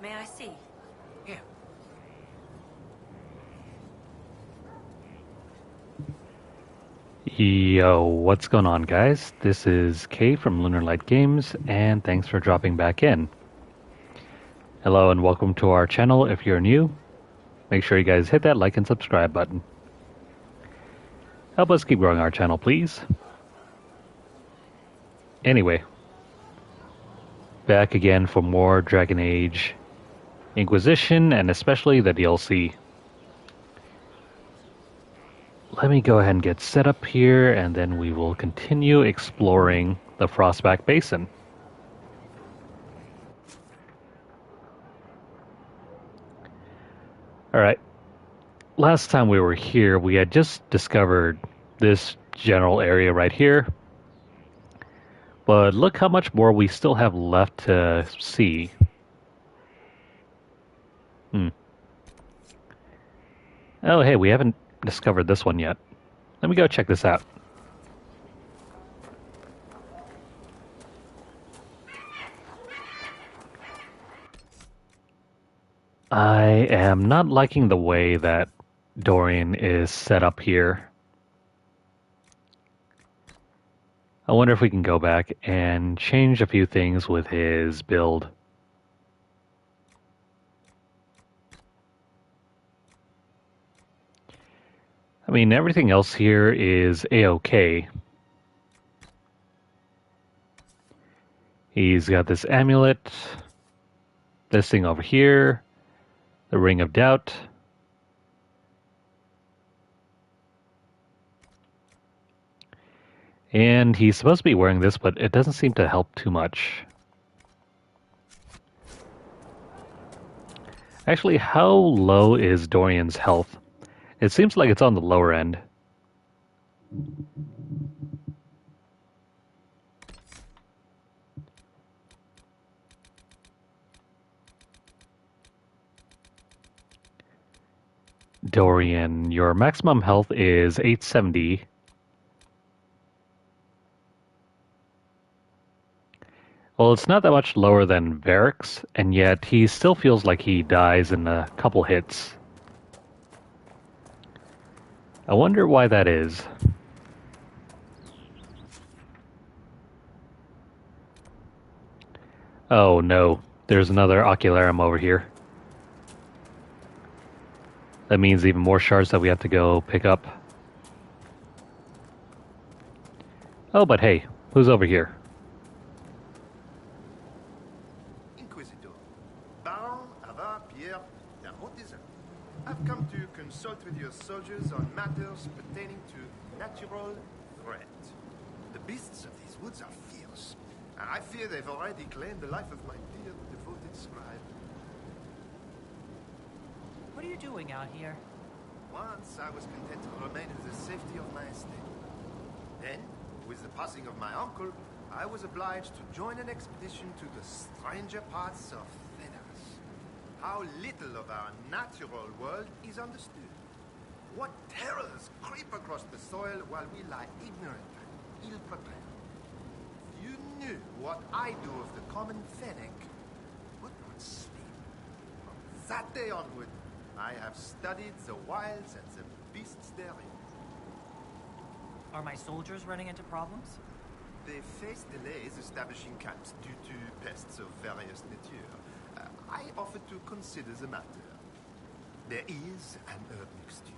May I see? Here. Yo, what's going on, guys? This is Kay from Lunarlight Games, and thanks for dropping back in. Hello and welcome to our channel. If you're new, make sure you guys hit that like and subscribe button. Help us keep growing our channel, please. Anyway, back again for more Dragon Age Inquisition, and especially the DLC. Let me go ahead and get set up here, and then we will continue exploring the Frostback Basin. Alright, last time we were here, we had just discovered this general area right here. But look how much more we still have left to see. Oh, hey, we haven't discovered this one yet. Let me go check this out. I am not liking the way that Dorian is set up here. I wonder if we can go back and change a few things with his build. I mean, everything else here is A-OK. He's got this amulet, this thing over here, the Ring of Doubt. And he's supposed to be wearing this, but it doesn't seem to help too much. Actually, how low is Dorian's health? It seems like it's on the lower end. Dorian, your maximum health is 870. Well, it's not that much lower than Varric's, and yet he still feels like he dies in a couple hits. I wonder why that is. Oh no, there's another Ocularum over here. That means even more shards that we have to go pick up. Oh, but hey, who's over here? Inquisitor, Baron Ava Pierre d'Armotizan. I've come to consult with your soldiers on matters pertaining to natural threat. The beasts of these woods are fierce, and I fear they've already claimed the life of my dear devoted scribe. What are you doing out here? Once I was content to remain in the safety of my estate. Then, with the passing of my uncle, I was obliged to join an expedition to the stranger parts of Thedas. How little of our natural world is understood. What terrors creep across the soil while we lie ignorant and ill-prepared. If you knew what I do of the common Fennec, would not sleep. From that day onward, I have studied the wilds and the beasts therein. Are my soldiers running into problems? They face delays establishing camps due to pests of various nature. I offer to consider the matter. There is an herb mixture.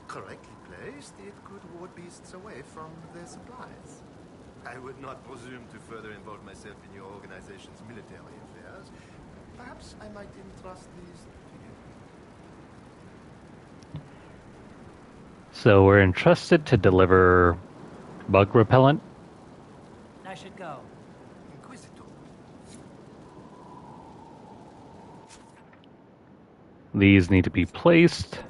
Correctly placed, it could ward beasts away from their supplies. I would not presume to further involve myself in your organization's military affairs. Perhaps I might entrust these to you. So we're entrusted to deliver bug repellent. I should go. Inquisitor. These need to be placed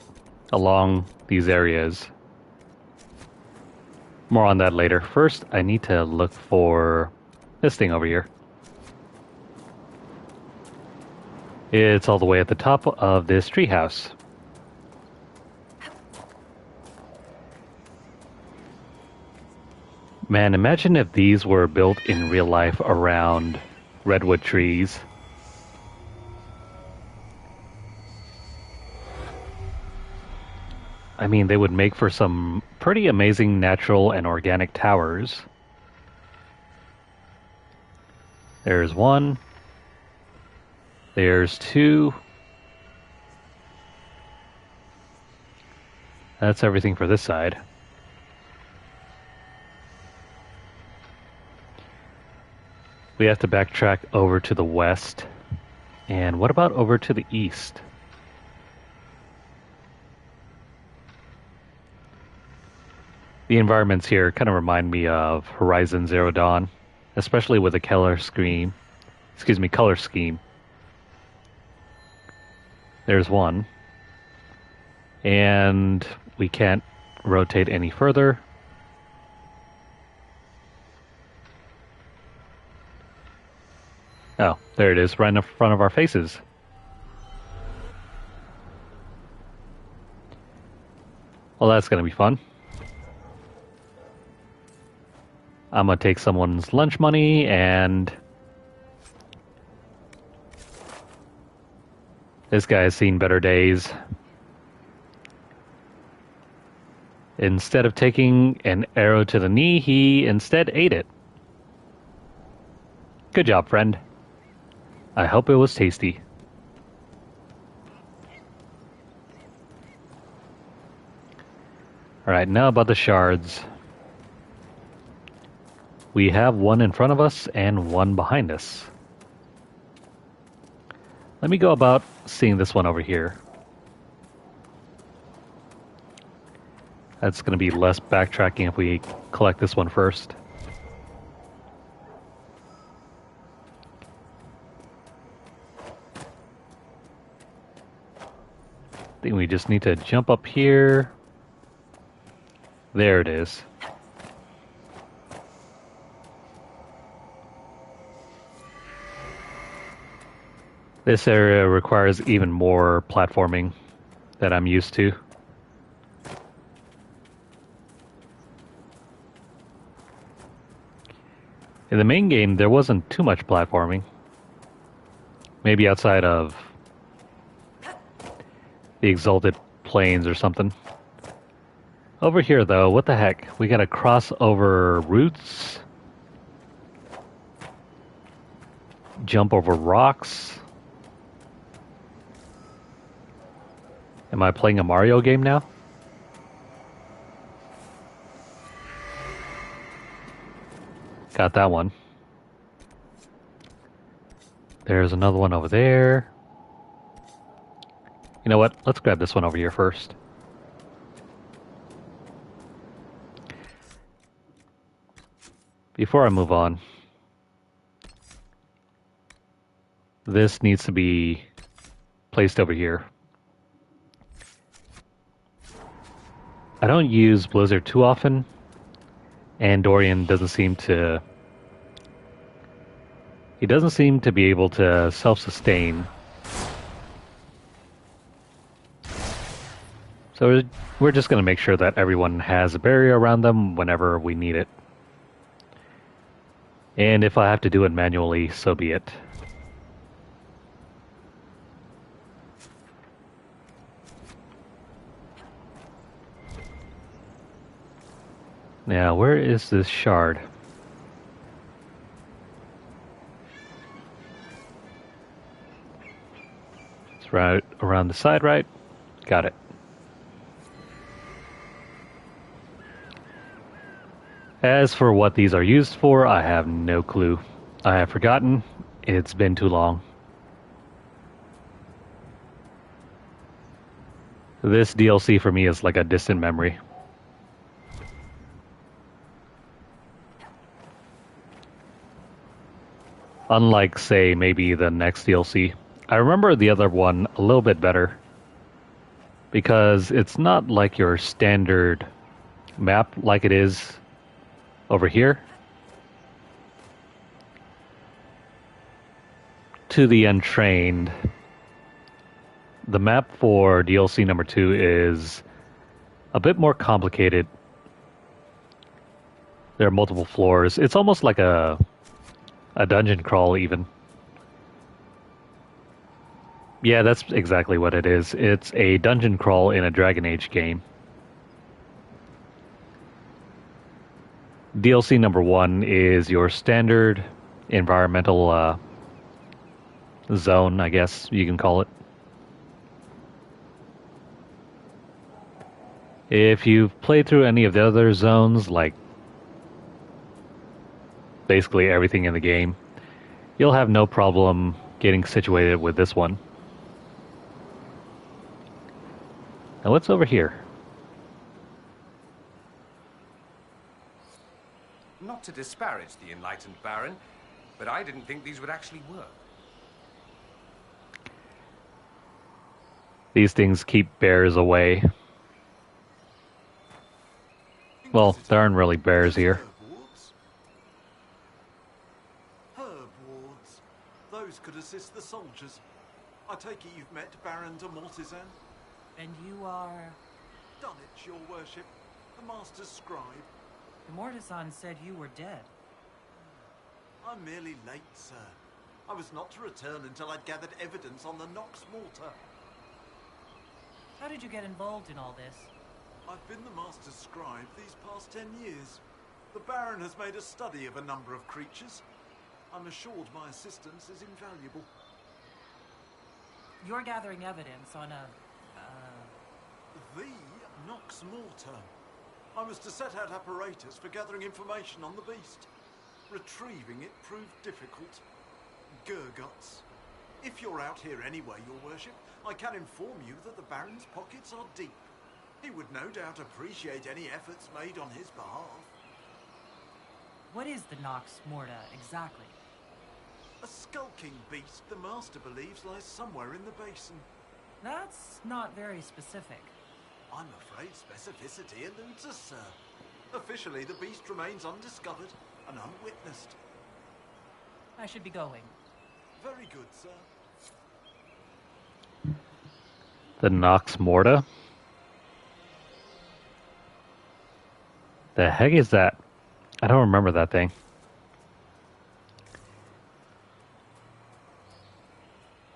along these areas. More on that later. First, I need to look for this thing over here. It's all the way at the top of this treehouse. Man, imagine if these were built in real life around redwood trees. I mean, they would make for some pretty amazing natural and organic towers. There's one. There's two. That's everything for this side. We have to backtrack over to the west. And what about over to the east? The environments here kind of remind me of Horizon Zero Dawn, especially with the color scheme. Color scheme. There's one. And we can't rotate any further. Oh, there it is, right in front of our faces. Well, that's going to be fun. I'm going to take someone's lunch money and... This guy has seen better days. Instead of taking an arrow to the knee, he instead ate it. Good job, friend. I hope it was tasty. Alright, now about the shards. We have one in front of us and one behind us. Let me go about seeing this one over here. That's going to be less backtracking if we collect this one first. I think we just need to jump up here. There it is. This area requires even more platforming that I'm used to. In the main game, there wasn't too much platforming. Maybe outside of the Exalted Plains or something. Over here, though, what the heck? We gotta cross over roots. Jump over rocks. Am I playing a Mario game now? Got that one. There's another one over there. You know what? Let's grab this one over here first. Before I move on, this needs to be placed over here. I don't use Blizzard too often, and Dorian doesn't seem to... He doesn't seem to be able to self-sustain. So we're just going to make sure that everyone has a barrier around them whenever we need it. And if I have to do it manually, so be it. Now, where is this shard? It's right around the side, right? Got it. As for what these are used for, I have no clue. I have forgotten. It's been too long. This DLC for me is like a distant memory. Unlike, say, maybe the next DLC. I remember the other one a little bit better. Because it's not like your standard map like it is over here. To the untrained, the map for DLC number 2 is a bit more complicated. There are multiple floors. It's almost like a dungeon crawl even. Yeah, that's exactly what it is. It's a dungeon crawl in a Dragon Age game. DLC number 1 is your standard environmental zone, I guess you can call it. If you've played through any of the other zones, like basically everything in the game, you'll have no problem getting situated with this one. Now what's over here? Not to disparage the enlightened Baron, but I didn't think these would actually work. These things keep bears away. Well, there aren't really bears here. Herb wards. Those could assist the soldiers. I take it you've met Baron de Mortizan? And you are... Dulwich, your worship. The Master's scribe. The Mortisan said you were dead. I'm merely late, sir. I was not to return until I'd gathered evidence on the Nox Mortar. How did you get involved in all this? I've been the Master's scribe these past 10 years. The Baron has made a study of a number of creatures. I'm assured my assistance is invaluable. You're gathering evidence on a... The Nox Mortar. I was to set out apparatus for gathering information on the beast. Retrieving it proved difficult. Gurguts. If you're out here anyway, your worship, I can inform you that the Baron's pockets are deep. He would no doubt appreciate any efforts made on his behalf. What is the Nox Morta exactly? A skulking beast the Master believes lies somewhere in the basin. That's not very specific. I'm afraid specificity eludes us, sir. Officially, the beast remains undiscovered and unwitnessed. I should be going. Very good, sir. The Nox Morta? The heck is that? I don't remember that thing.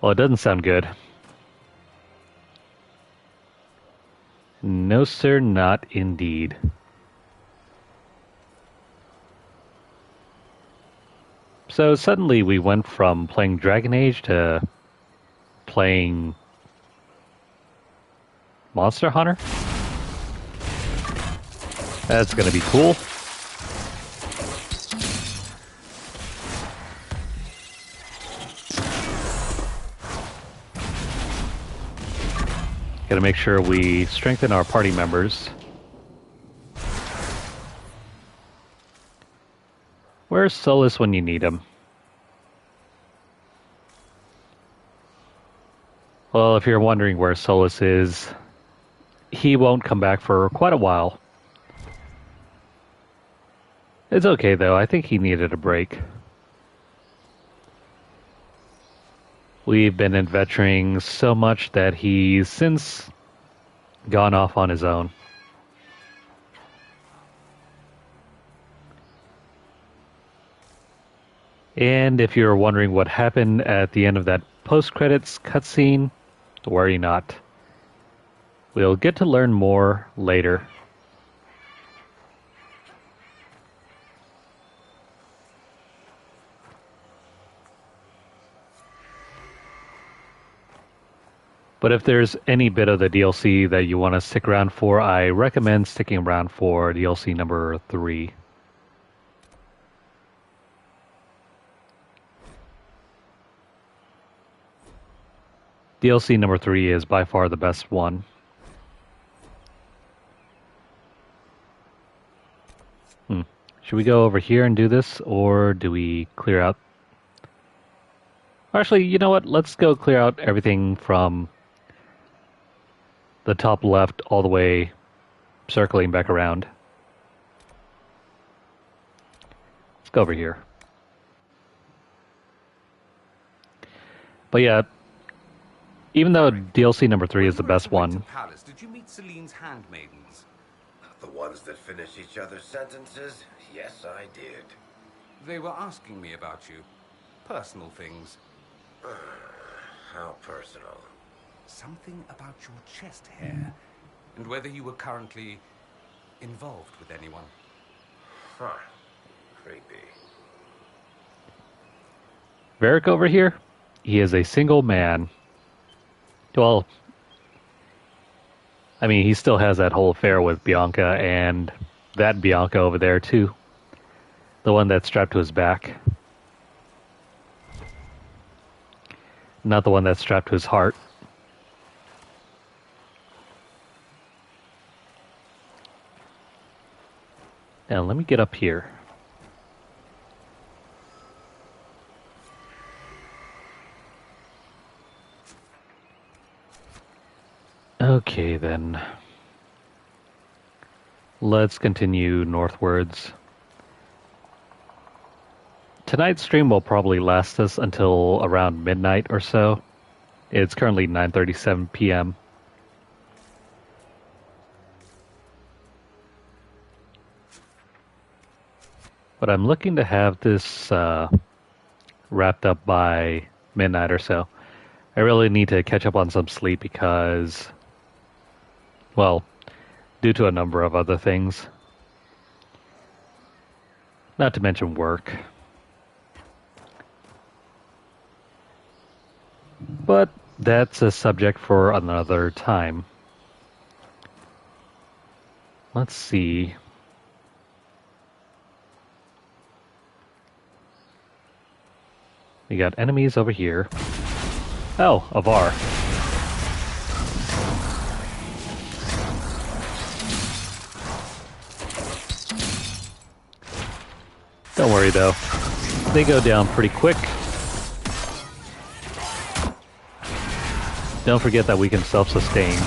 Well, it doesn't sound good. No, sir, not indeed. So suddenly we went from playing Dragon Age to playing Monster Hunter. That's gonna be cool. Gotta make sure we strengthen our party members. Where's Solus when you need him? Well, if you're wondering where Solus is, he won't come back for quite a while. It's okay though, I think he needed a break. We've been adventuring so much that he's since gone off on his own. And if you're wondering what happened at the end of that post-credits cutscene, worry not. We'll get to learn more later. But if there's any bit of the DLC that you want to stick around for, I recommend sticking around for DLC number 3. DLC number 3 is by far the best one. Should we go over here and do this, or do we clear out? Actually, you know what? Let's go clear out everything from the top left all the way circling back around. Let's go over here. But yeah, even though DLC number 3 is the best one. Palace, did you meet Celine's handmaidens? The ones that finish each other's sentences? Yes, I did. They were asking me about you. Personal things. How personal? Something about your chest hair. And whether you were currently involved with anyone. Huh. creepy. Varric over here, he is a single man. Well, I mean, he still has that whole affair with Bianca, and that Bianca over there, too. The one that's strapped to his back. Not the one that's strapped to his heart. Now, let me get up here. Okay, then. Let's continue northwards. Tonight's stream will probably last us until around midnight or so. It's currently 9:37 p.m. But I'm looking to have this wrapped up by midnight or so. I really need to catch up on some sleep because, well, due to a number of other things. Not to mention work. But that's a subject for another time. Let's see. We got enemies over here. Oh, Avar. Don't worry though. They go down pretty quick. Don't forget that we can self-sustain.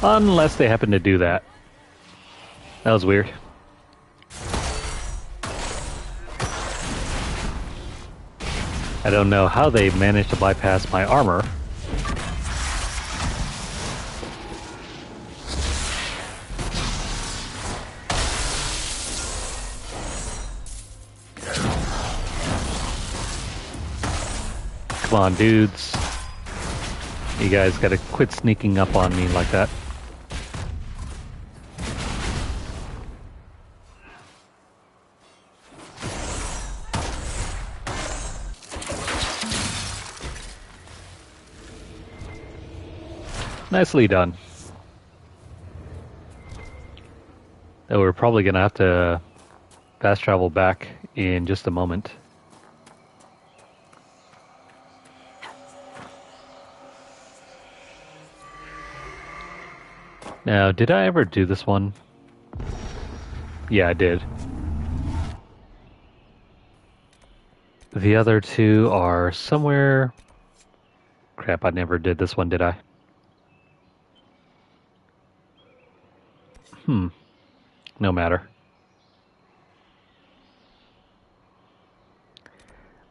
Unless they happen to do that. That was weird. I don't know how they managed to bypass my armor. Come on, dudes. You guys gotta quit sneaking up on me like that. Nicely done. Though we're probably gonna have to fast travel back in just a moment. Now, did I ever do this one? Yeah, I did. The other two are somewhere... Crap, I never did this one, did I? No matter.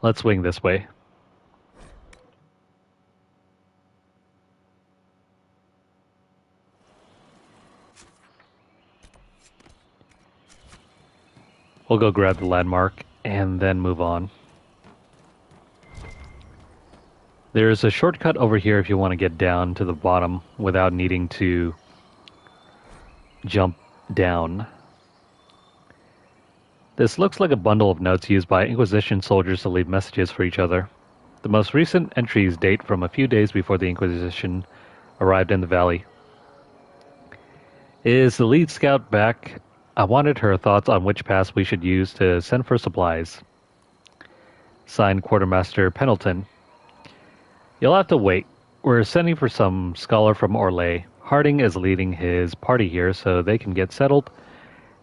Let's swing this way. We'll go grab the landmark and then move on. There's a shortcut over here if you want to get down to the bottom without needing to jump down. This looks like a bundle of notes used by Inquisition soldiers to leave messages for each other. The most recent entries date from a few days before the Inquisition arrived in the valley. Is the lead scout back? I wanted her thoughts on which pass we should use to send for supplies. Signed, Quartermaster Pendleton. You'll have to wait. We're sending for some scholar from Orlais. Harding is leading his party here so they can get settled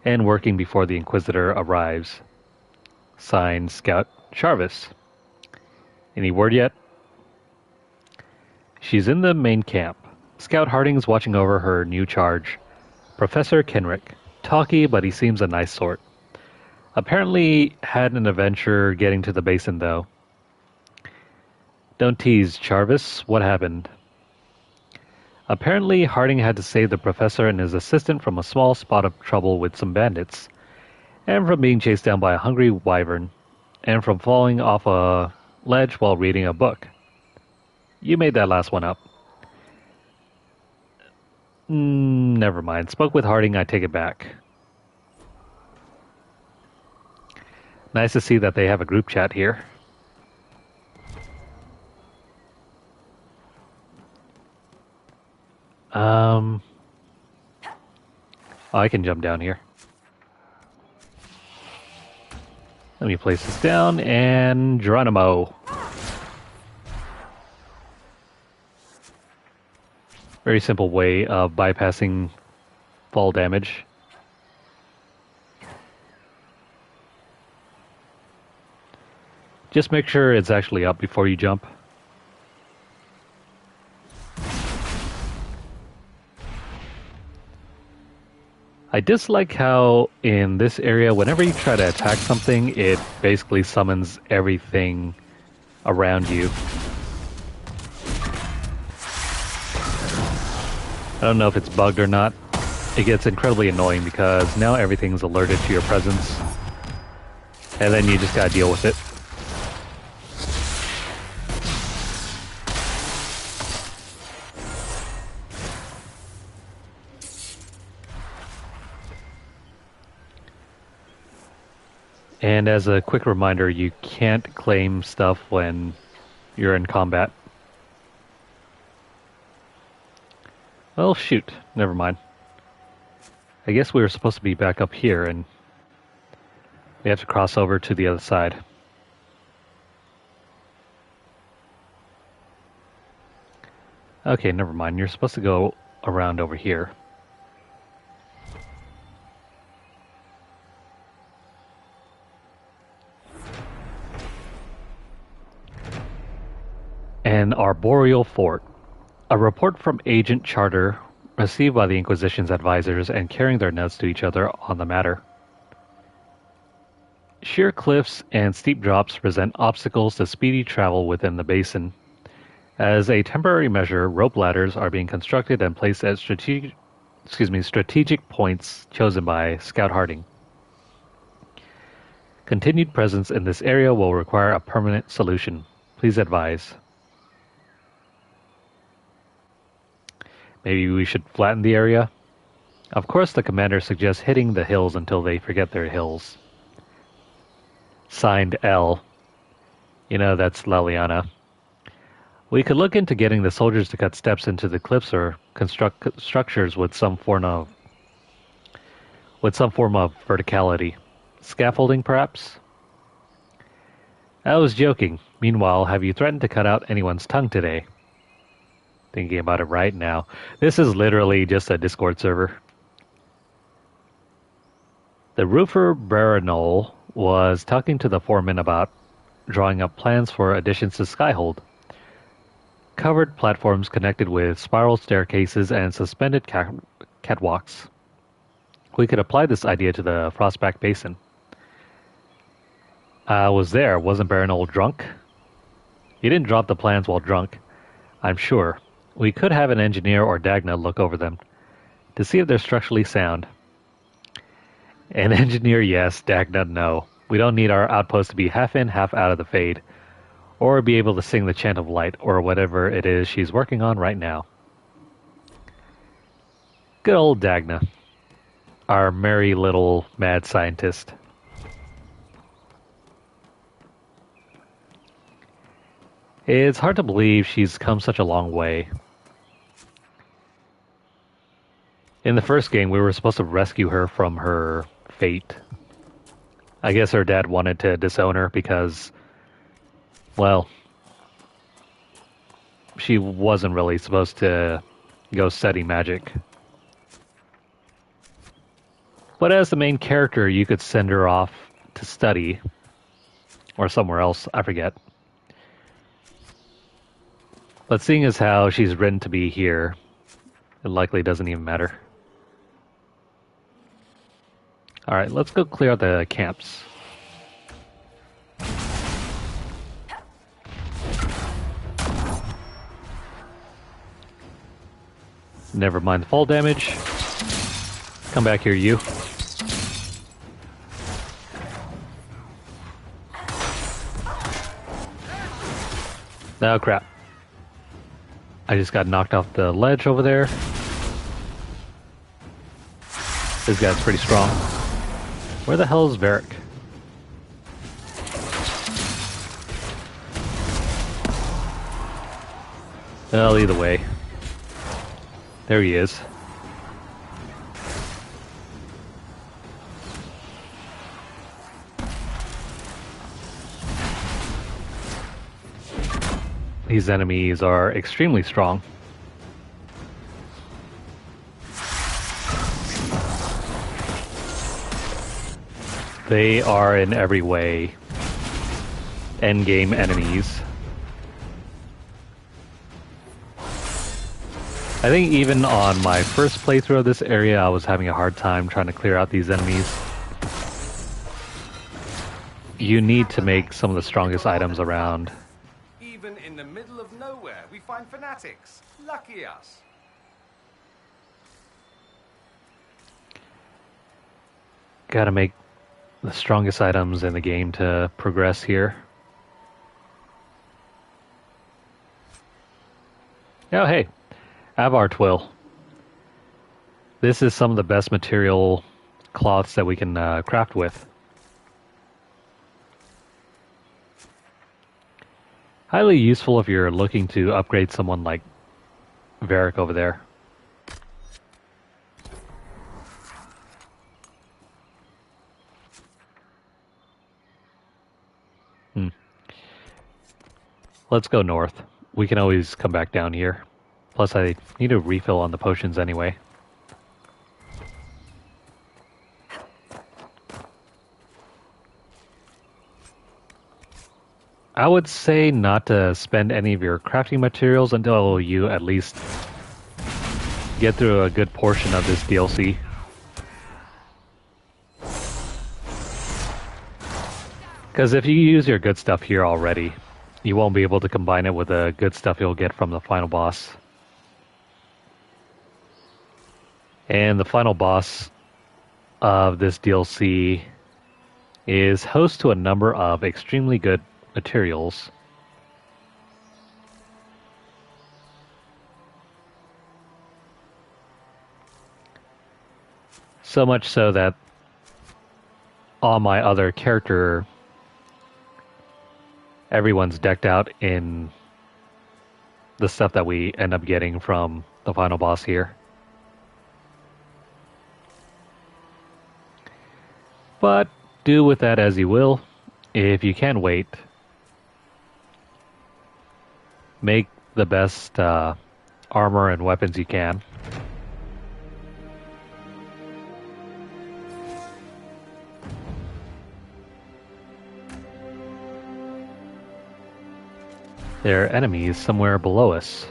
and working before the Inquisitor arrives. Signed, Scout Charvis. Any word yet? She's in the main camp. Scout Harding is watching over her new charge, Professor Kenrick. Talky, but he seems a nice sort. Apparently had an adventure getting to the basin, though. Don't tease, Charvis. What happened? Apparently, Harding had to save the professor and his assistant from a small spot of trouble with some bandits, and from being chased down by a hungry wyvern, and from falling off a ledge while reading a book. You made that last one up. Never mind. Spoke with Harding, I take it back. Nice to see that they have a group chat here. Oh, I can jump down here. Let me place this down, and Geronimo. Very simple way of bypassing fall damage. Just make sure it's actually up before you jump. I dislike how in this area, whenever you try to attack something, it basically summons everything around you. I don't know if it's bugged or not. It gets incredibly annoying because now everything's alerted to your presence. And then you just gotta deal with it. And as a quick reminder, you can't claim stuff when you're in combat. Well, shoot. Never mind. I guess we were supposed to be back up here, and we have to cross over to the other side. Okay, never mind. You're supposed to go around over here. An arboreal fort. A report from Agent Charter received by the Inquisition's advisors and carrying their notes to each other on the matter. Sheer cliffs and steep drops present obstacles to speedy travel within the basin. As a temporary measure, rope ladders are being constructed and placed at strategic points chosen by Scout Harding. Continued presence in this area will require a permanent solution. Please advise. Maybe we should flatten the area? Of course, the commander suggests hitting the hills until they forget their hills. Signed L. You know, that's Leliana. We could look into getting the soldiers to cut steps into the cliffs or construct structures with some form of verticality. Scaffolding, perhaps? I was joking. Meanwhile, have you threatened to cut out anyone's tongue today? Thinking about it right now. This is literally just a Discord server. The roofer Baranol was talking to the foreman about drawing up plans for additions to Skyhold. Covered platforms connected with spiral staircases and suspended catwalks. We could apply this idea to the Frostback Basin. I was there. Wasn't Baranol drunk? He didn't drop the plans while drunk, I'm sure. We could have an engineer or Dagna look over them to see if they're structurally sound. An engineer, yes. Dagna, no. We don't need our outpost to be half in, half out of the fade, or be able to sing the Chant of Light, or whatever it is she's working on right now. Good old Dagna, our merry little mad scientist. It's hard to believe she's come such a long way. In the first game, we were supposed to rescue her from her fate. I guess her dad wanted to disown her because, well, she wasn't really supposed to go study magic. But as the main character, you could send her off to study, or somewhere else, I forget. But seeing as how she's written to be here, it likely doesn't even matter. Alright, let's go clear out the camps. Never mind the fall damage. Come back here, you. Oh crap. I just got knocked off the ledge over there. This guy's pretty strong. Where the hell is Varric? Well, either way. There he is. These enemies are extremely strong. They are in every way endgame enemies. I think even on my first playthrough of this area, I was having a hard time trying to clear out these enemies. You need to make some of the strongest items around. Even in the middle of nowhere, we find fanatics. Lucky us. Gotta make the strongest items in the game to progress here. Oh, hey. Avar twill. This is some of the best material cloths that we can craft with. Highly useful if you're looking to upgrade someone like Varric over there. Let's go north. We can always come back down here. Plus, I need a refill on the potions anyway. I would say not to spend any of your crafting materials until you at least get through a good portion of this DLC. Because if you use your good stuff here already, you won't be able to combine it with the good stuff you'll get from the final boss. And the final boss of this DLC is host to a number of extremely good materials. So much so that on my other character, everyone's decked out in the stuff that we end up getting from the final boss here. But do with that as you will. If you can wait, make the best armor and weapons you can. There are enemies somewhere below us.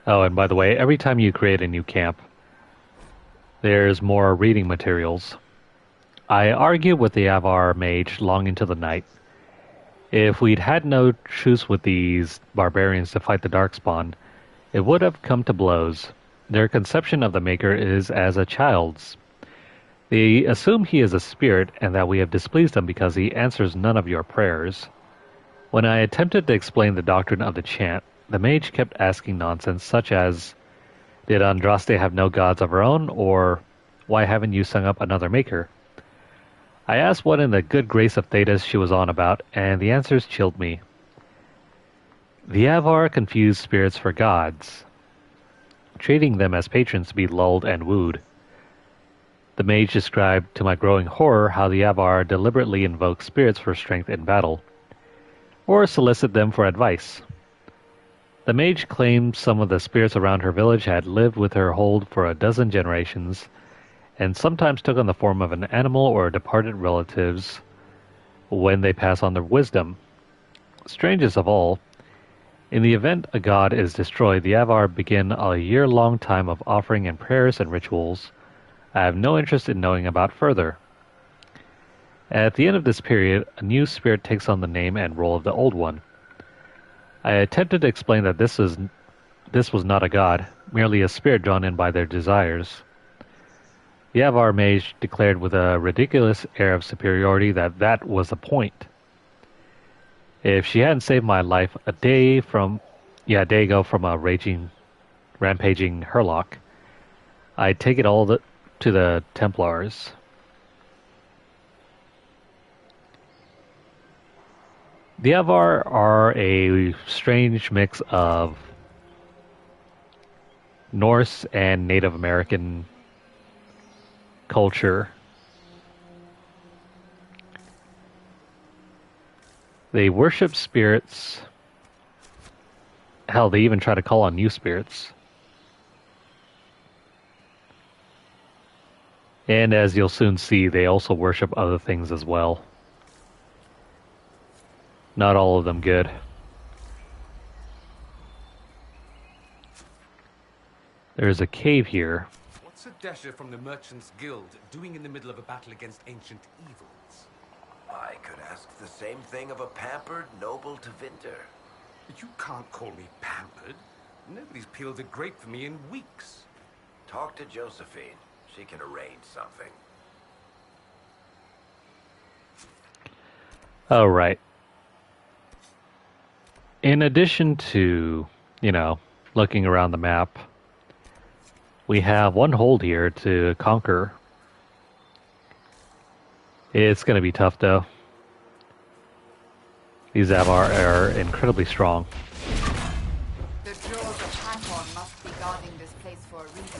Oh, and by the way, every time you create a new camp, there's more reading materials. I argued with the Avar mage long into the night. If we'd had no truce with these barbarians to fight the Darkspawn, it would have come to blows. Their conception of the Maker is as a child's. They assume he is a spirit and that we have displeased him because he answers none of your prayers. When I attempted to explain the doctrine of the chant, the mage kept asking nonsense such as, did Andraste have no gods of her own, or why haven't you sung up another maker? I asked what in the good grace of Thetis she was on about, and the answers chilled me. The Avar confused spirits for gods, treating them as patrons to be lulled and wooed. The mage described to my growing horror how the Avar deliberately invoke spirits for strength in battle, or solicit them for advice. The mage claimed some of the spirits around her village had lived with her hold for a dozen generations, and sometimes took on the form of an animal or departed relatives when they pass on their wisdom. Strangest of all, in the event a god is destroyed, the Avar begin a year-long time of offering and prayers and rituals I have no interest in knowing about further. At the end of this period, a new spirit takes on the name and role of the old one. I attempted to explain that this was not a god, merely a spirit drawn in by their desires. The Avar mage declared with a ridiculous air of superiority that that was the point. If she hadn't saved my life a day ago from a rampaging Herlock, I'd take it all to to the Templars. The Avar are a strange mix of Norse and Native American culture. They worship spirits. Hell, they even try to call on new spirits. And as you'll soon see, they also worship other things as well. Not all of them good. There's a cave here. What's a dasher from the Merchants Guild doing in the middle of a battle against ancient evils? I could ask the same thing of a pampered noble to Winter. You can't call me pampered. Nobody's peeled a grape for me in weeks. Talk to Josephine. She can arrange something. Oh, right. In addition to, looking around the map, we have one hold here to conquer. It's going to be tough, though. These Avar are incredibly strong. The Jaws of Hakon must be guarding this place for a reason.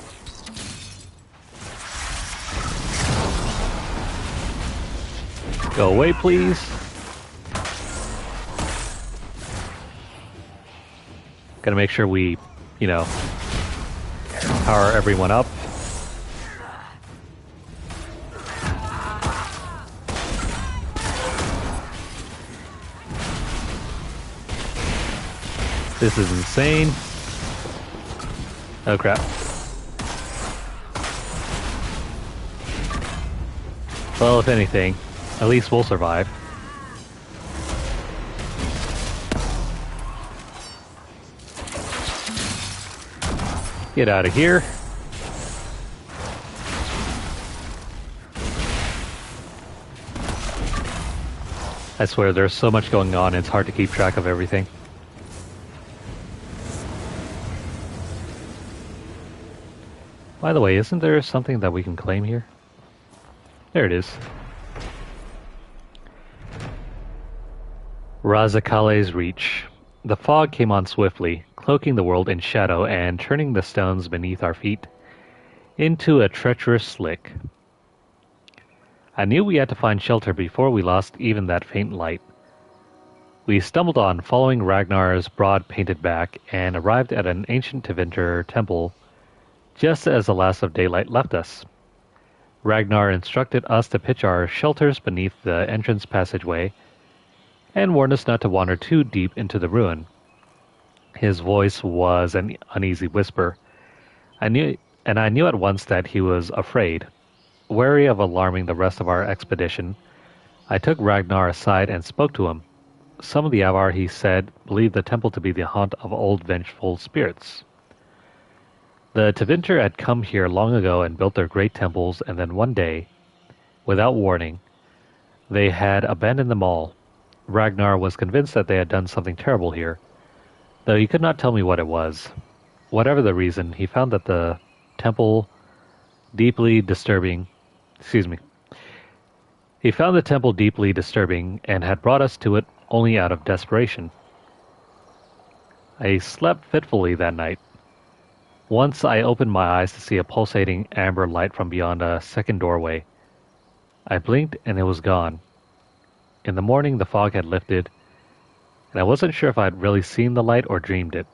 Go away, please. Gotta make sure we, power everyone up. This is insane. Oh crap. Well, if anything, at least we'll survive. Get out of here. I swear there's so much going on, it's hard to keep track of everything. By the way, isn't there something that we can claim here? There it is. Razakale's Reach. The fog came on swiftly, cloaking the world in shadow and turning the stones beneath our feet into a treacherous slick. I knew we had to find shelter before we lost even that faint light. We stumbled on, following Ragnar's broad painted back, and arrived at an ancient Tevinter temple just as the last of daylight left us. Ragnar instructed us to pitch our shelters beneath the entrance passageway and warned us not to wander too deep into the ruin. His voice was an uneasy whisper. I knew at once that he was afraid. Wary of alarming the rest of our expedition, I took Ragnar aside and spoke to him. Some of the Avar, he said, believed the temple to be the haunt of old vengeful spirits. The Tevinter had come here long ago and built their great temples, and then one day, without warning, they had abandoned them all. Ragnar was convinced that they had done something terrible here, though he could not tell me what it was. Whatever the reason, he found that the temple deeply disturbing. He found the temple deeply disturbing and had brought us to it only out of desperation. I slept fitfully that night. Once I opened my eyes to see a pulsating amber light from beyond a second doorway. I blinked and it was gone. In the morning, the fog had lifted, and I wasn't sure if I'd really seen the light or dreamed it.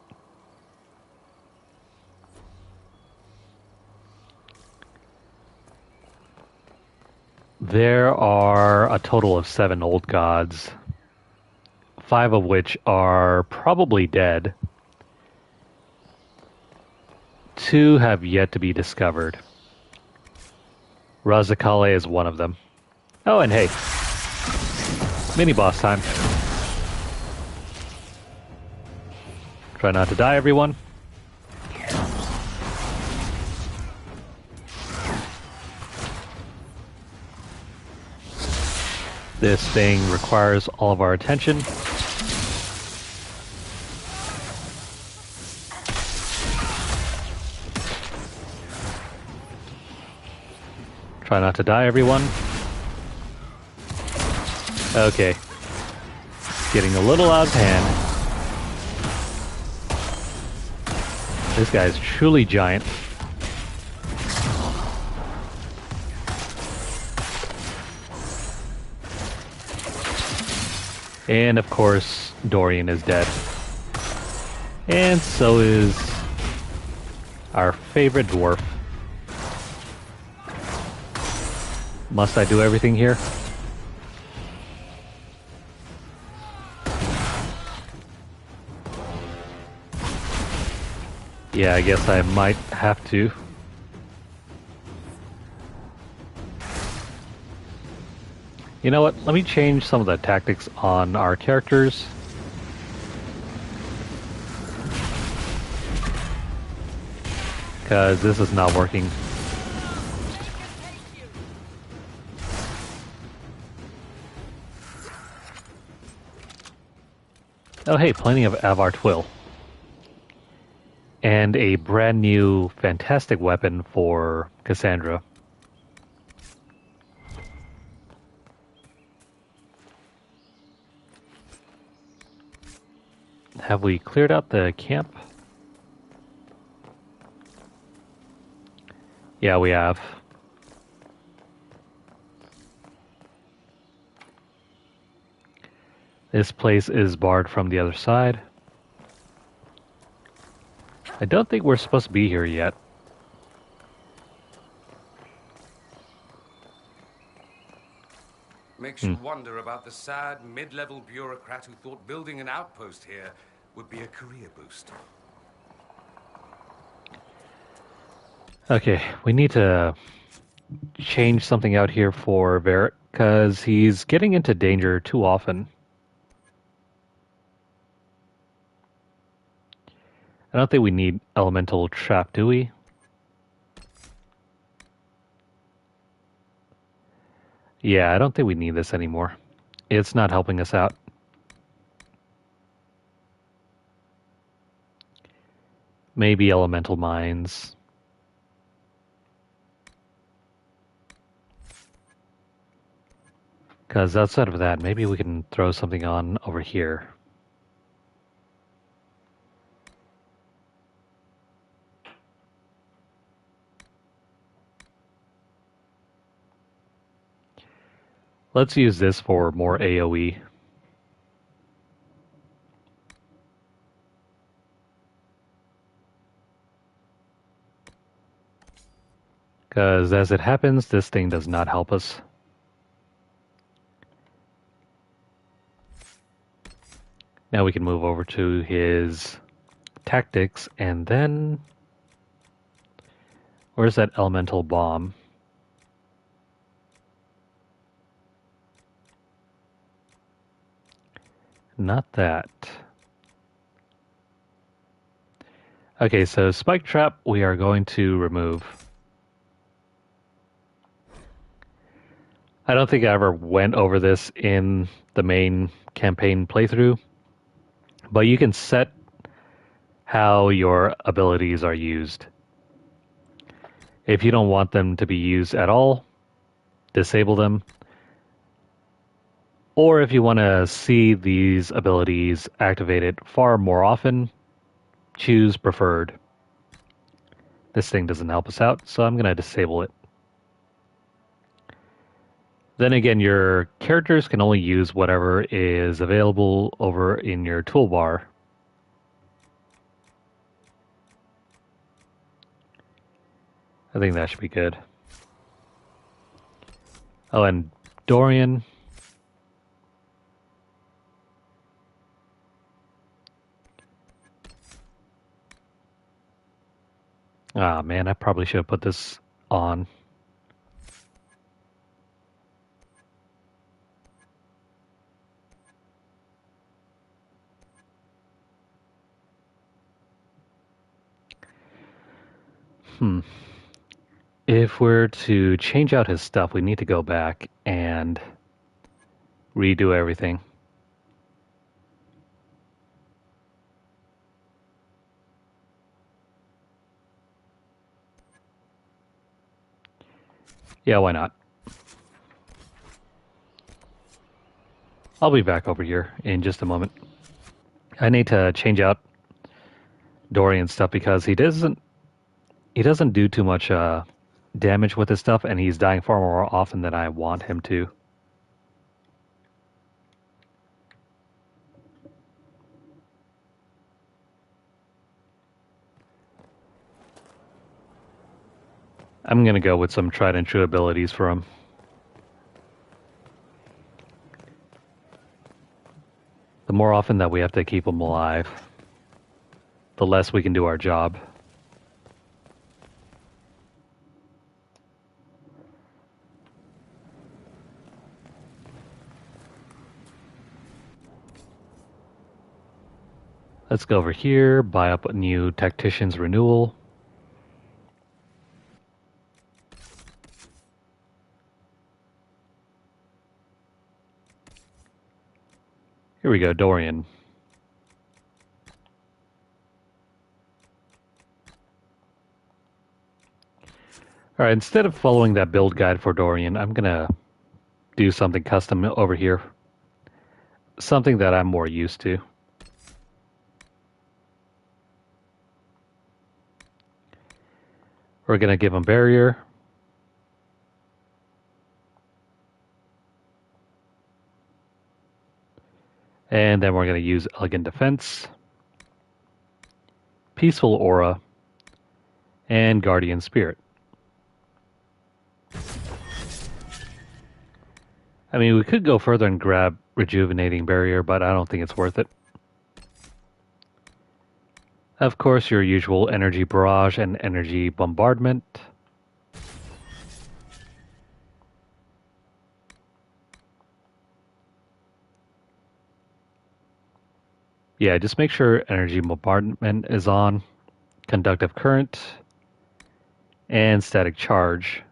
There are a total of 7 old gods, 5 of which are probably dead. 2 have yet to be discovered. Razakale is one of them. Oh, and hey, mini-boss time. Try not to die, everyone. This thing requires all of our attention. Try not to die, everyone. Okay. Getting a little out of hand. This guy is truly giant. And of course, Dorian is dead. And so is our favorite dwarf. Must I do everything here? Yeah, I guess I might have to. You know what? Let me change some of the tactics on our characters. Because this is not working. Oh hey, plenty of Avar Twill. And a brand new fantastic weapon for Cassandra. Have we cleared out the camp? Yeah, we have. This place is barred from the other side. I don't think we're supposed to be here yet. Makes you wonder about the sad, mid-level bureaucrat who thought building an outpost here would be a career boost. Okay, we need to change something out here for Varric, because he's getting into danger too often. I don't think we need elemental trap, do we? Yeah, I don't think we need this anymore. It's not helping us out. Maybe elemental mines. Because outside of that, maybe we can throw something on over here. Let's use this for more AoE. Because as it happens, this thing does not help us. Now we can move over to his tactics, and then... Where's that elemental bomb? Not that. Okay, so Spike Trap we are going to remove. I don't think I ever went over this in the main campaign playthrough, but you can set how your abilities are used. If you don't want them to be used at all, disable them. Or if you want to see these abilities activated far more often, choose preferred. This thing doesn't help us out, so I'm going to disable it. Then again, your characters can only use whatever is available over in your toolbar. I think that should be good. Oh, and Dorian. Ah, man, I probably should have put this on. If we're to change out his stuff, we need to go back and redo everything. Yeah, why not? I'll be back over here in just a moment. I need to change out Dorian's stuff because he doesn't do too much damage with his stuff, and he's dying far more often than I want him to. I'm gonna go with some tried and true abilities for him. The more often that we have to keep him alive, the less we can do our job. Let's go over here, buy up a new Tactician's Renewal. Here we go, Dorian. Alright, instead of following that build guide for Dorian, I'm gonna do something custom over here. Something that I'm more used to. We're gonna give him Barrier. And then we're going to use Elegant Defense, Peaceful Aura, and Guardian Spirit. I mean, we could go further and grab Rejuvenating Barrier, but I don't think it's worth it. Of course, your usual Energy Barrage and Energy Bombardment. Yeah, just make sure Energy Bombardment is on, Conductive Current, and Static Charge.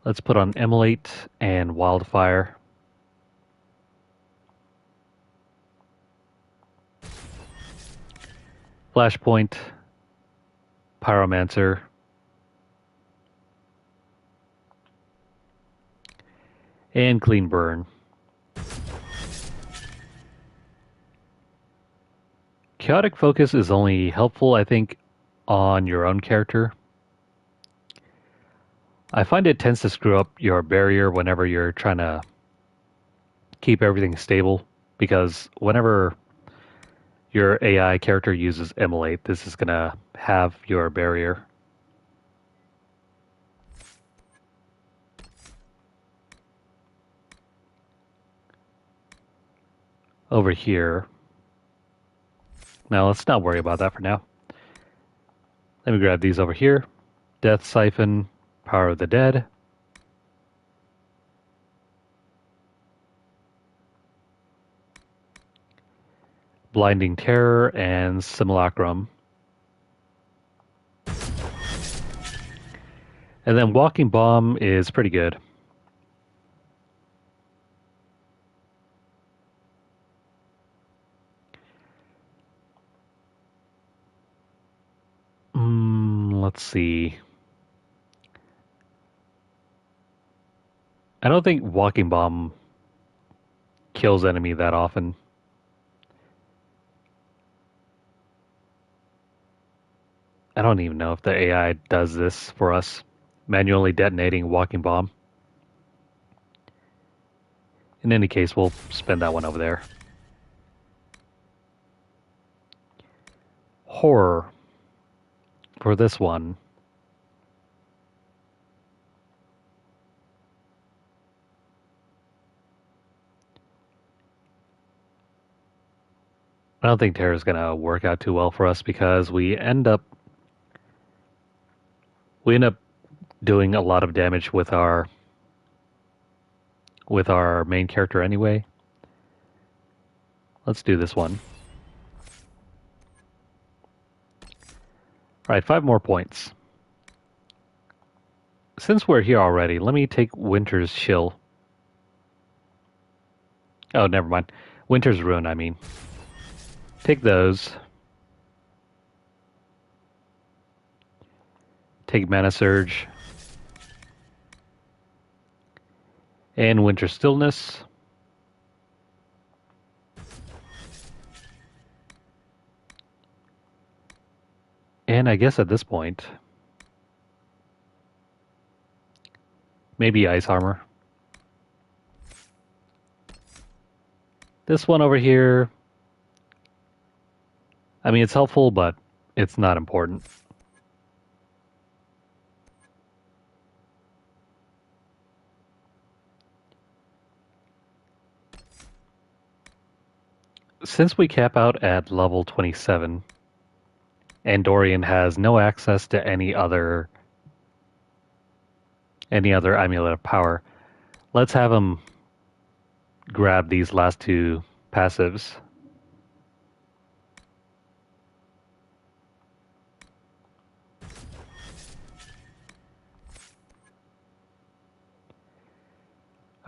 Let's put on Immolate and Wildfire. Flashpoint, Pyromancer, and Clean Burn. Chaotic Focus is only helpful, I think, on your own character. I find it tends to screw up your barrier whenever you're trying to keep everything stable, because whenever your AI character uses Immolate, this is going to have your barrier. Over here. Now, let's not worry about that for now. Let me grab these over here. Death Siphon, Power of the Dead. Blinding Terror and Simulacrum. And then Walking Bomb is pretty good. Let's see. I don't think Walking Bomb kills enemy that often. I don't even know if the AI does this for us. Manually detonating Walking Bomb. In any case, we'll spend that one over there. Horror. For this one. I don't think Terror is going to work out too well for us because we end up doing a lot of damage with our main character anyway. Let's do this one. Alright, 5 more points. Since we're here already, let me take Winter's Chill. Oh, never mind. Winter's Ruin, I mean. Take those. Take Mana Surge. And Winter Stillness. And I guess at this point, maybe Ice Armor. This one over here, I mean, it's helpful, but it's not important. Since we cap out at level 27, and Dorian has no access to any other amulet of power, let's have him grab these last two passives.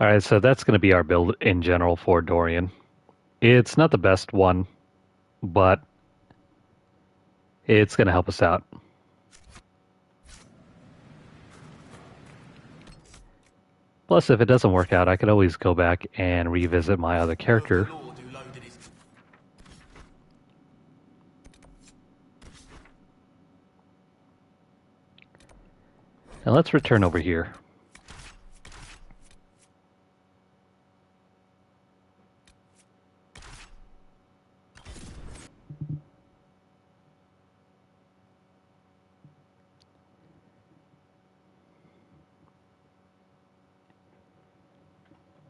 Alright, so that's going to be our build in general for Dorian. It's not the best one, but it's going to help us out. Plus, if it doesn't work out, I could always go back and revisit my other character. And let's return over here.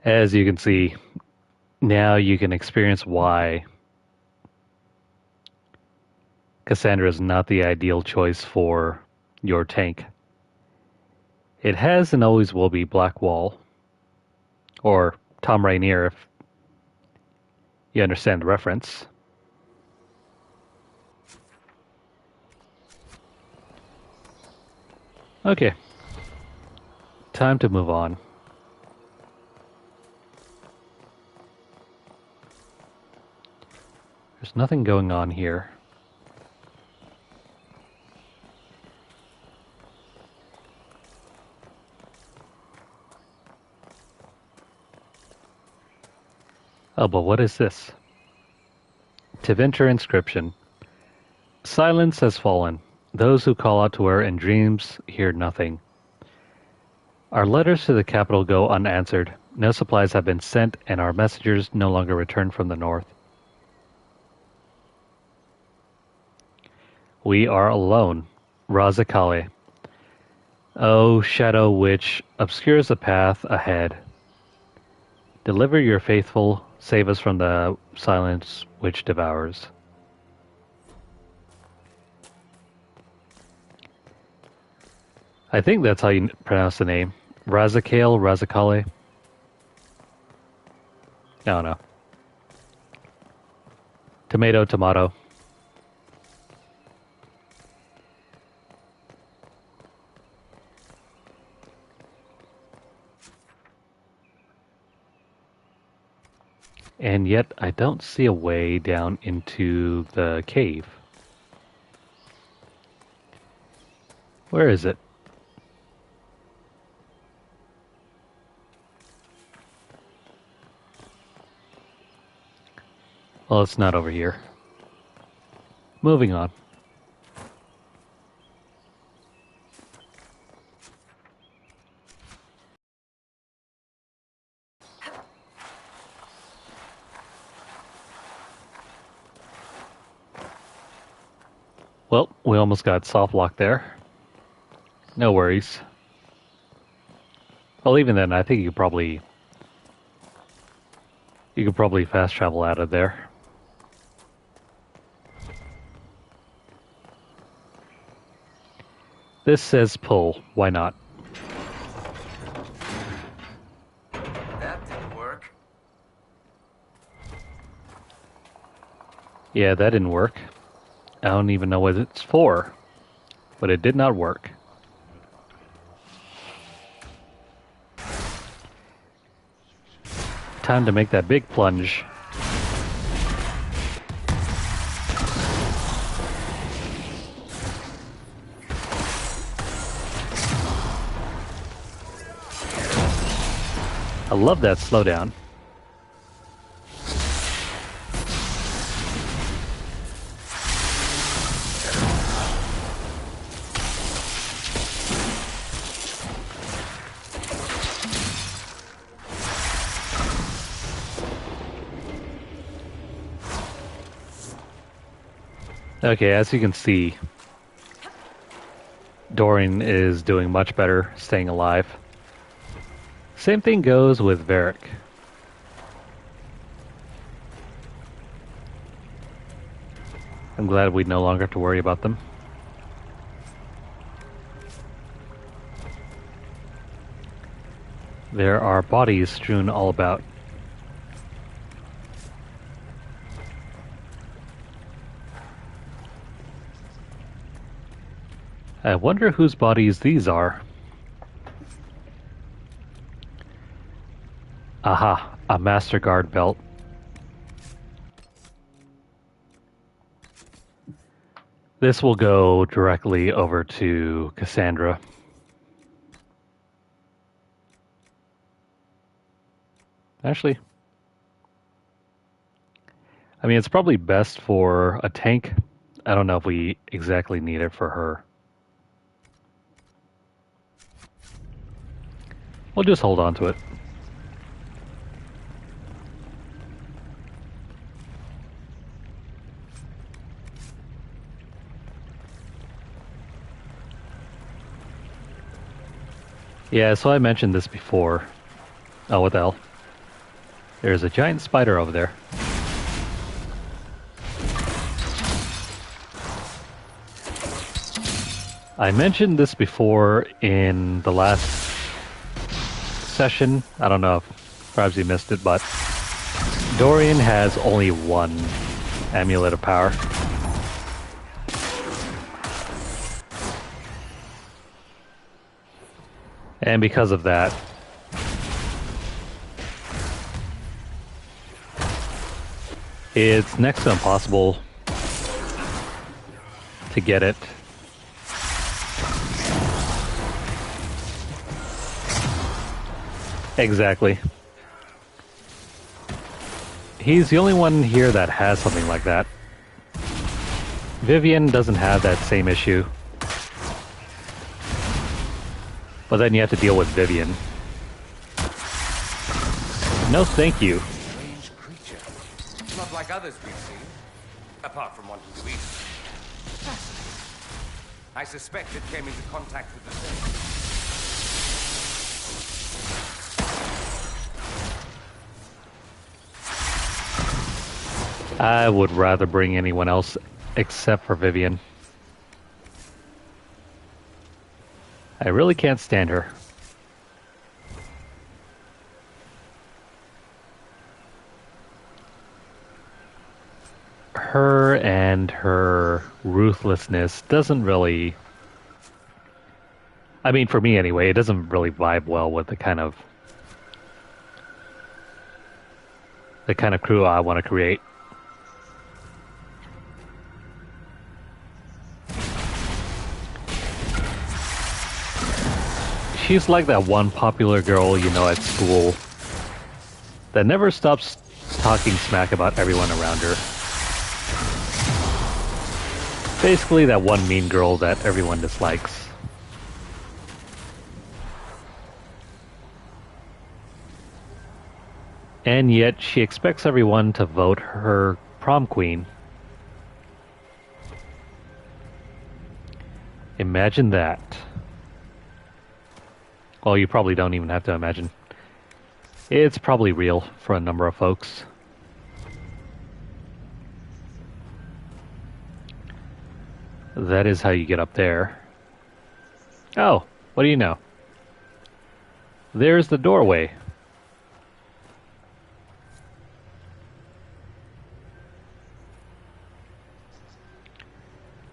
As you can see, now you can experience why Cassandra is not the ideal choice for your tank. It has and always will be Black Wall, or Tom Rainier if you understand the reference. Okay, time to move on. There's nothing going on here. Oh, but what is this? Tevinter inscription. Silence has fallen. Those who call out to her in dreams hear nothing. Our letters to the capital go unanswered. No supplies have been sent, and our messengers no longer return from the north. We are alone. Razakale. O shadow which obscures the path ahead. Deliver your faithful, save us from the silence which devours. I think that's how you pronounce the name. Razakale, Razakale. I don't know. Tomato, tomato. And yet, I don't see a way down into the cave. Where is it? Well, it's not over here. Moving on. Well, we almost got soft lock there. No worries. Well, even then, I think you could probably fast travel out of there. This says pull. Why not? That didn't work. Yeah, that didn't work. I don't even know what it's for, but it did not work. Time to make that big plunge. love that slowdown. Okay, as you can see, Dorian is doing much better staying alive. Same thing goes with Varric. I'm glad we no longer have to worry about them. There are bodies strewn all about. I wonder whose bodies these are. Aha, a Master Guard belt. This will go directly over to Cassandra. Actually, I mean, it's probably best for a tank. I don't know if we exactly need it for her. We'll just hold on to it. Yeah, so I mentioned this before. Oh, what the hell? There's a giant spider over there. I mentioned this before in the last session. I don't know if perhaps you missed it, but Dorian has only one amulet of power. And because of that, it's next to impossible to get it. Exactly. He's the only one here that has something like that. Vivian doesn't have that same issue. But then you have to deal with Vivian. No thank you. Strange creature. Not like others we've seen. Apart from one who's weak. Fascinating. I suspect it came into contact with the thing. I would rather bring anyone else except for Vivian. I really can't stand her. Her and her ruthlessness doesn't really... I mean, for me anyway, it doesn't really vibe well with the kind of crew I want to create. She's like that one popular girl you know at school that never stops talking smack about everyone around her. Basically that one mean girl that everyone dislikes. And yet she expects everyone to vote her prom queen. Imagine that. Well, you probably don't even have to imagine. It's probably real for a number of folks. That is how you get up there. Oh, what do you know? There's the doorway.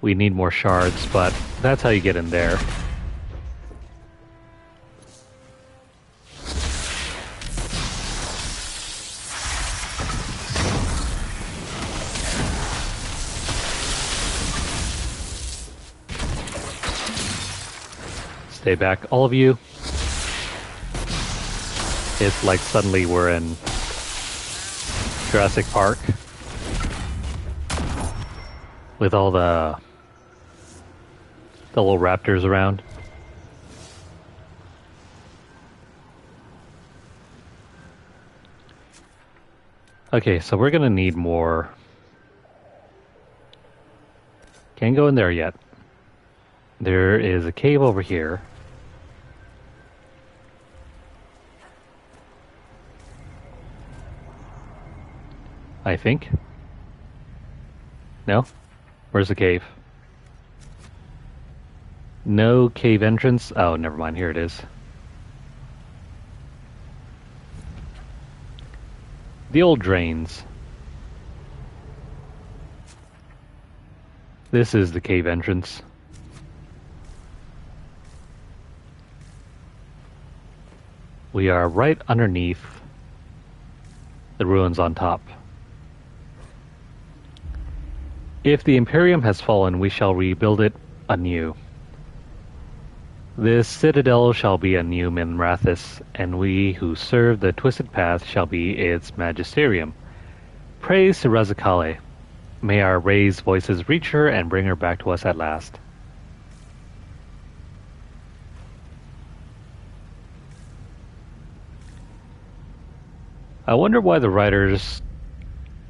We need more shards, but that's how you get in there. Stay back, all of you. It's like suddenly we're in Jurassic Park with all the little raptors around. Okay, so we're gonna need more. Can't go in there yet. There is a cave over here. I think. No? Where's the cave? No cave entrance. Oh, never mind. Here it is. The old drains. This is the cave entrance. We are right underneath the ruins on top. If the Imperium has fallen, we shall rebuild it anew. This citadel shall be a new Minrathis, and we who serve the Twisted Path shall be its magisterium. Praise to Razakale. May our raised voices reach her and bring her back to us at last. I wonder why the writers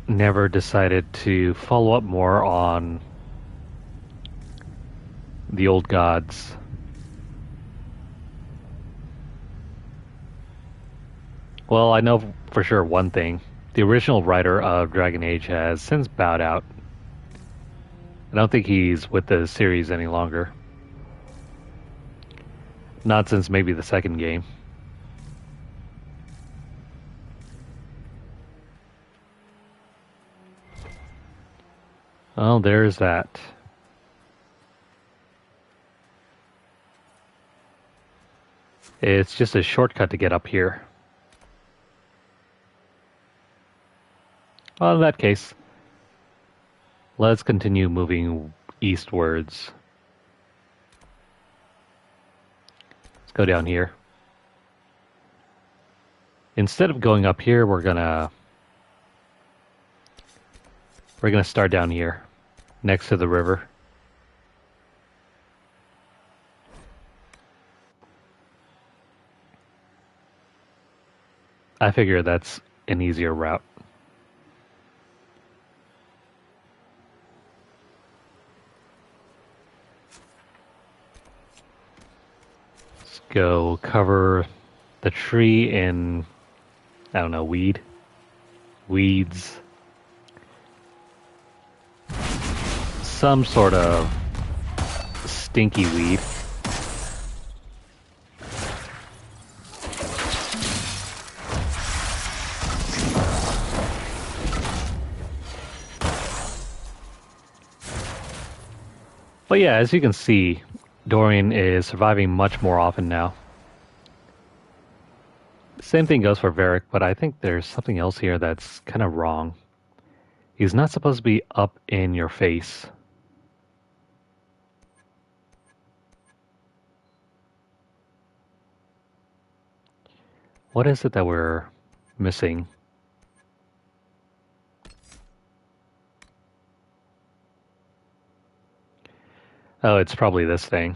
never decided to follow up more on the old gods. Well, I know for sure one thing. The original writer of Dragon Age has since bowed out. I don't think he's with the series any longer. Not since maybe the second game. Well, there's that. It's just a shortcut to get up here. Well, in that case, let's continue moving eastwards. Let's go down here. Instead of going up here, we're gonna start down here, next to the river. I figure that's an easier route. Let's go cover the tree in, I don't know, weeds. Some sort of stinky weed. But yeah, as you can see, Dorian is surviving much more often now. Same thing goes for Varric, but I think there's something else here that's kind of wrong. He's not supposed to be up in your face. What is it that we're missing? Oh, it's probably this thing.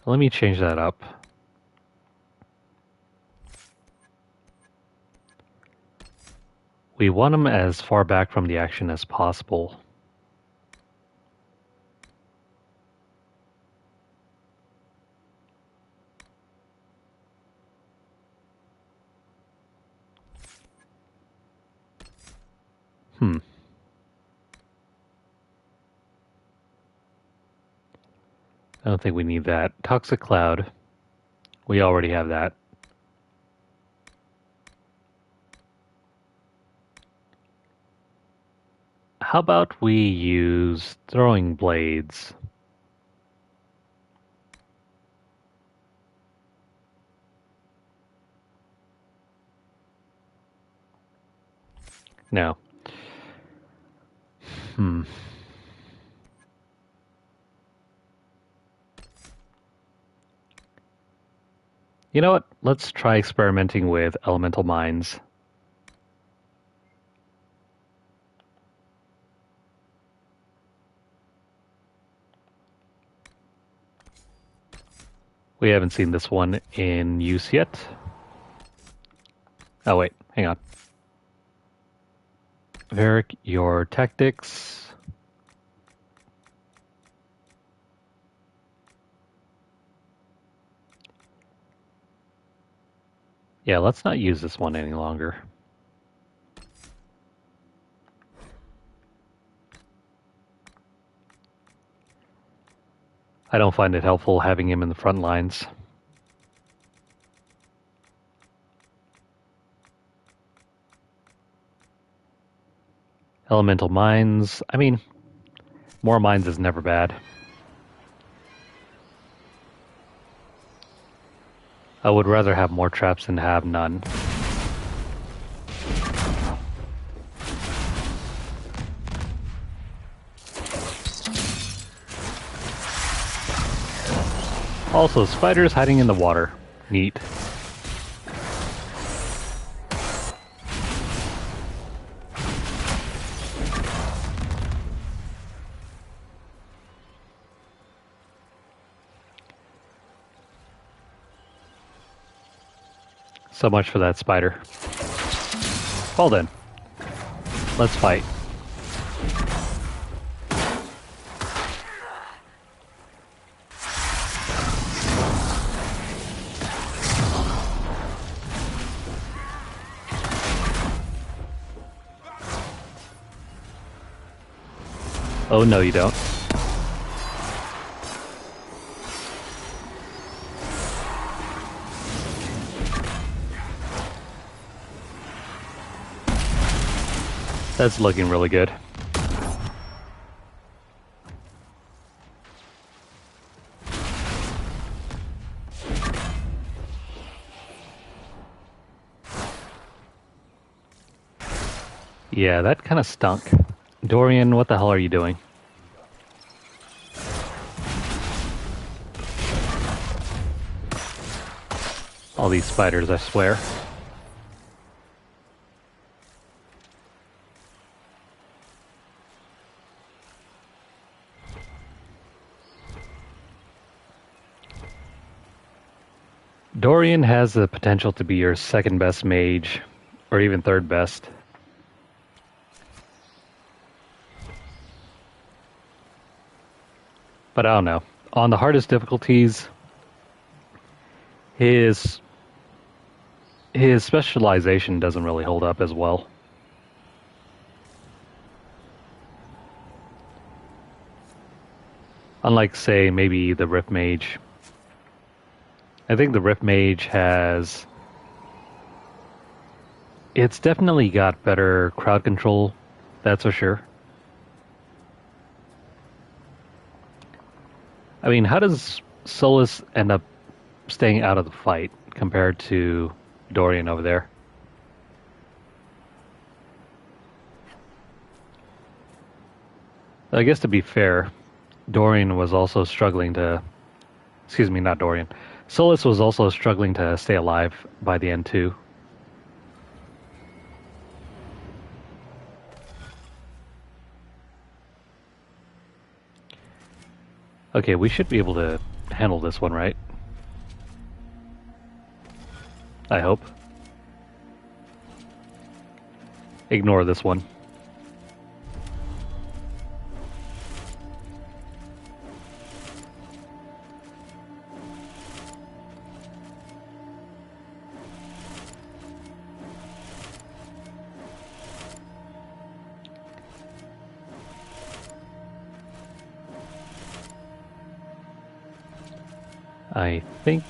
Let me change that up. We want them as far back from the action as possible. I don't think we need that. Toxic Cloud. We already have that. How about we use throwing blades? No. You know what? Let's try experimenting with elemental mines. We haven't seen this one in use yet. Oh wait, hang on. Varric, your tactics. Yeah, let's not use this one any longer. I don't find it helpful having him in the front lines. Elemental mines. I mean, more mines is never bad. I would rather have more traps than have none. Also, spiders hiding in the water. Neat. So much for that spider. Well then, let's fight. Oh no, you don't. That's looking really good. Yeah, that kind of stunk. Dorian, what the hell are you doing? All these spiders, I swear. Dorian has the potential to be your second best mage, or even third best. But I don't know. On the hardest difficulties, his specialization doesn't really hold up as well. Unlike, say, maybe the Rift Mage. I think the Rift Mage has... It's definitely got better crowd control, that's for sure. I mean, how does Solus end up staying out of the fight compared to Dorian over there? I guess to be fair, Dorian was also struggling to... Excuse me, not Dorian. Solus was also struggling to stay alive by the end too. Okay, we should be able to handle this one, right? I hope. Ignore this one. I think...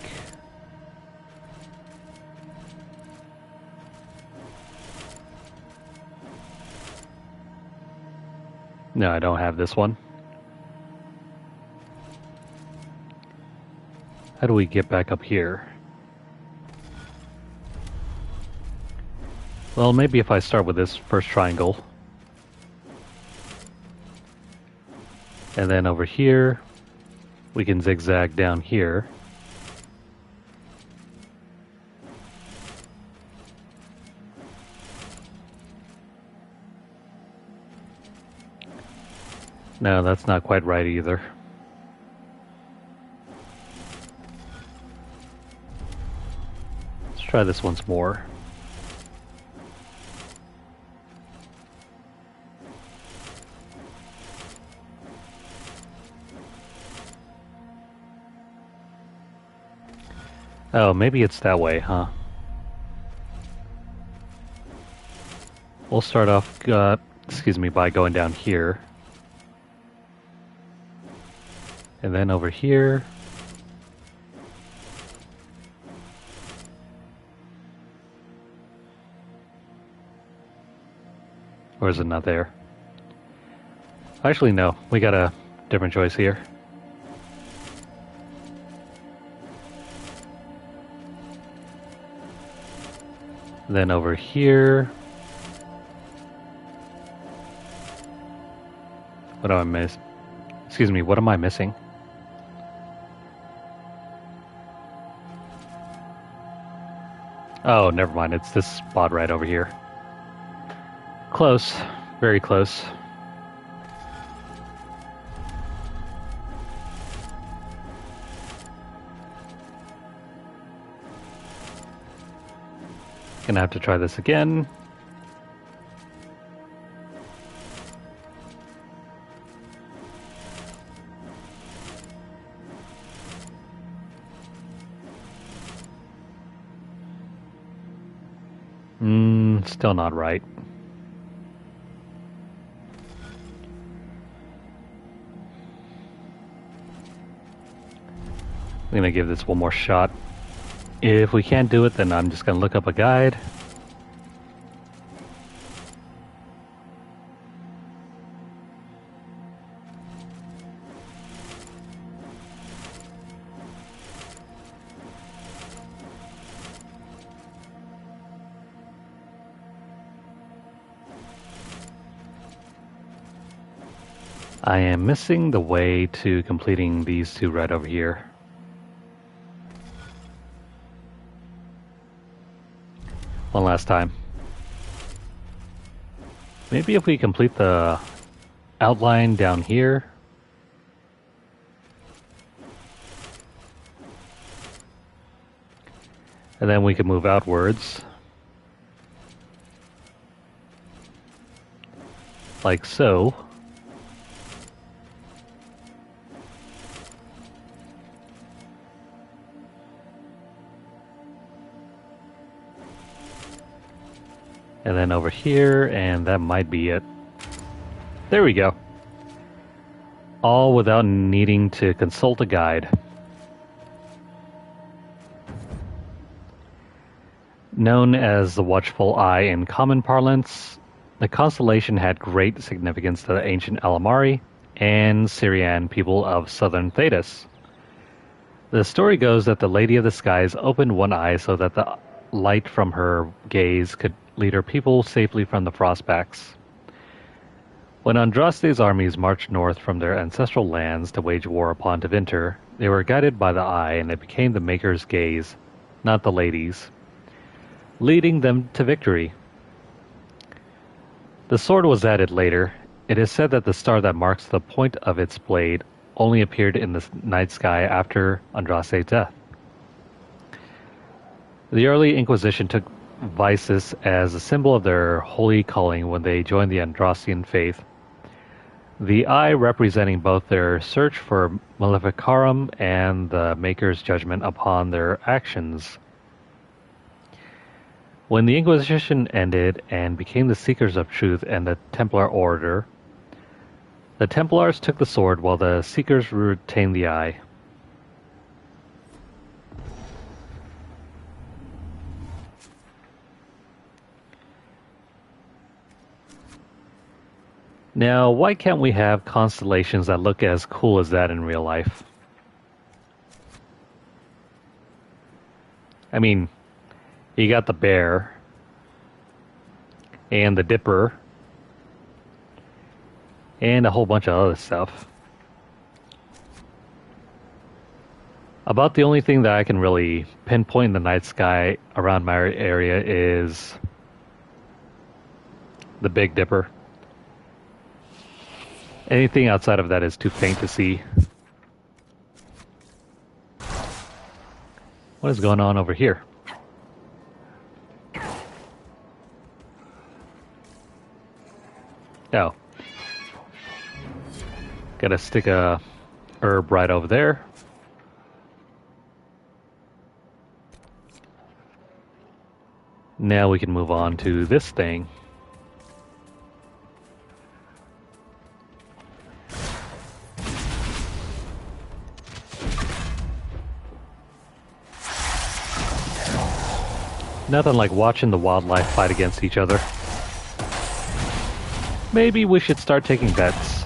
No, I don't have this one. How do we get back up here? Well, maybe if I start with this first triangle. And then over here, we can zigzag down here. No, that's not quite right either. Let's try this once more. Oh, maybe it's that way, huh? We'll start off, by going down here. And then over here. Or is it not there? Actually, no. We got a different choice here. Then over here. What am I missing? Excuse me, what am I missing? Oh, never mind. It's this spot right over here. Close. Very close. Gonna have to try this again. Still not right. I'm gonna give this one more shot. If we can't do it, then I'm just gonna look up a guide. I am missing the way to completing these two right over here. One last time. Maybe if we complete the outline down here. And then we can move outwards. Like so. And then over here, and that might be it. There we go. All without needing to consult a guide. Known as the Watchful Eye in common parlance, the constellation had great significance to the ancient Alamari and Syrian people of southern Thedas. The story goes that the Lady of the Skies opened one eye so that the light from her gaze could lead her people safely from the Frostbacks. When Andraste's armies marched north from their ancestral lands to wage war upon Tevinter, they were guided by the eye, and it became the Maker's gaze, not the Lady's, leading them to victory. The sword was added later. It is said that the star that marks the point of its blade only appeared in the night sky after Andraste's death. The early Inquisition took Vices as a symbol of their holy calling when they joined the Andrastian faith. The eye representing both their search for Maleficarum and the Maker's judgment upon their actions. When the Inquisition ended and became the Seekers of Truth and the Templar Order, the Templars took the sword while the Seekers retained the eye. Now, why can't we have constellations that look as cool as that in real life? I mean, you got the bear and the dipper and a whole bunch of other stuff. About the only thing that I can really pinpoint in the night sky around my area is the Big Dipper. Anything outside of that is too faint to see. What is going on over here? Oh. Gotta stick a herb right over there. Now we can move on to this thing. Nothing like watching the wildlife fight against each other. Maybe we should start taking bets.